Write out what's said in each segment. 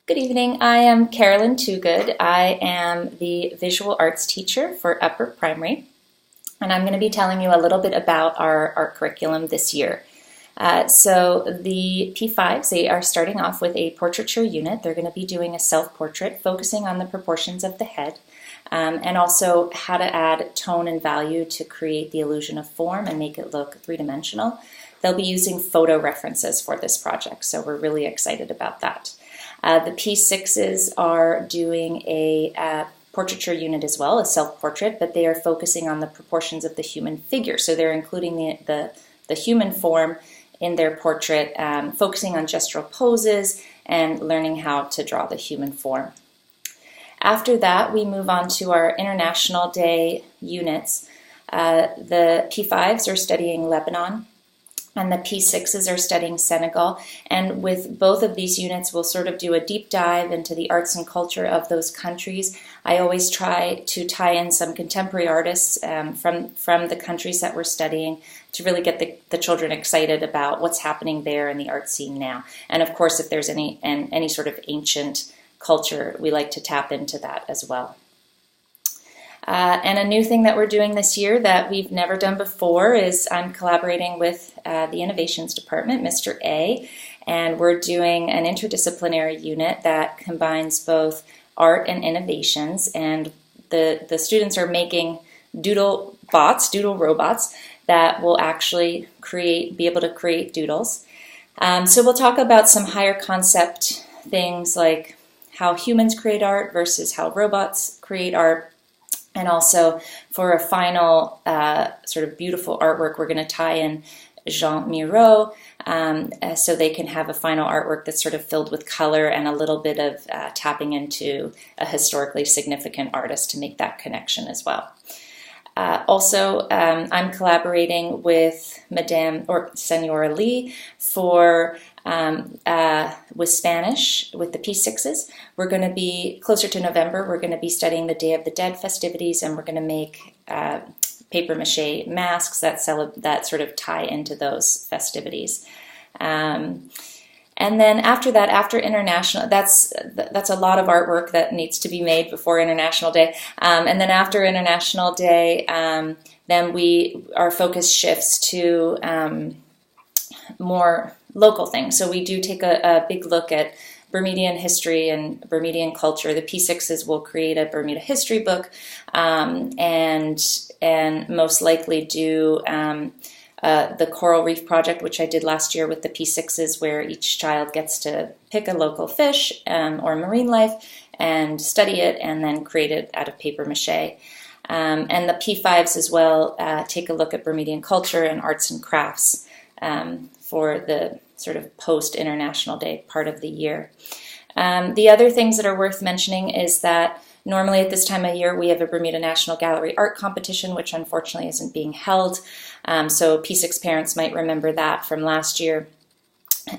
Good evening. I am Carolyn Toogood. I am the visual arts teacher for upper primary, and I'm going to be telling you a little bit about our art curriculum this year. So the P5s, they are starting off with a portraiture unit. They're going to be doing a self-portrait, focusing on the proportions of the head, and also how to add tone and value to create the illusion of form and make it look three-dimensional. They'll be using photo references for this project, so we're really excited about that. The P6s are doing a portraiture unit as well, a self-portrait, but they are focusing on the proportions of the human figure. So they're including the human form in their portrait, focusing on gestural poses and learning how to draw the human form. After that, we move on to our International Day units. The P5s are studying Lebanon, and the P6s are studying Senegal. And with both of these units, we'll sort of do a deep dive into the arts and culture of those countries. I always try to tie in some contemporary artists from the countries that we're studying to really get the children excited about what's happening there in the art scene now. And of course, if there's any sort of ancient culture, we like to tap into that as well. And a new thing that we're doing this year that we've never done before is I'm collaborating with the Innovations Department, Mr. A, and we're doing an interdisciplinary unit that combines both art and innovations, and the students are making doodle robots that will actually be able to create doodles. So we'll talk about some higher concept things like how humans create art versus how robots create art. And also for a final sort of beautiful artwork, we're going to tie in Jean Miro so they can have a final artwork that's sort of filled with color and a little bit of tapping into a historically significant artist to make that connection as well. Also, I'm collaborating with Senora Lee for with Spanish, with the P6s. We're going to be, closer to November, we're going to be studying the Day of the Dead festivities, and we're going to make papier-mâché masks that sort of tie into those festivities. And then after that, after International, that's a lot of artwork that needs to be made before International Day. And then after International Day, then our focus shifts to more local things. So we do take a big look at Bermudian history and Bermudian culture. The P6s will create a Bermuda history book, and most likely do the Coral Reef Project, which I did last year with the P6s, where each child gets to pick a local fish or marine life and study it and then create it out of papier-mâché. And the P5s as well take a look at Bermudian culture and arts and crafts for the sort of post-International Day part of the year. The other things that are worth mentioning is that normally at this time of year we have a Bermuda National Gallery art competition, which unfortunately isn't being held. So P6 parents might remember that from last year.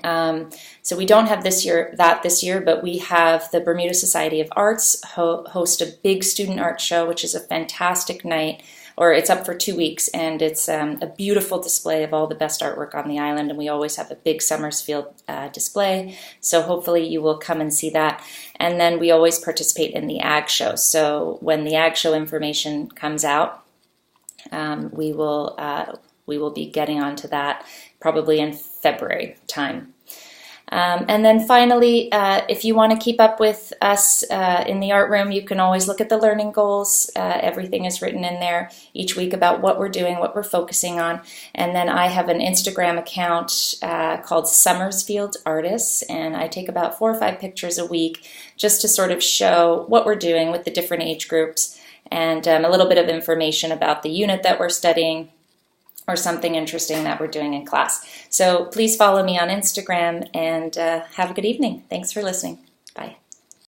So we don't have this year, but we have the Bermuda Society of Arts host a big student art show, which is a fantastic night, or it's up for 2 weeks, and it's a beautiful display of all the best artwork on the island, and we always have a big Somersfield display, so hopefully you will come and see that. And then we always participate in the Ag Show, so when the Ag Show information comes out, we will be getting onto that probably in February time. And then finally, if you want to keep up with us in the art room, you can always look at the learning goals. Everything is written in there each week about what we're doing, what we're focusing on. And then I have an Instagram account called Somersfield Artists, and I take about 4 or 5 pictures a week just to sort of show what we're doing with the different age groups and a little bit of information about the unit that we're studying, or something interesting that we're doing in class. So please follow me on Instagram, and have a good evening. Thanks for listening. Bye.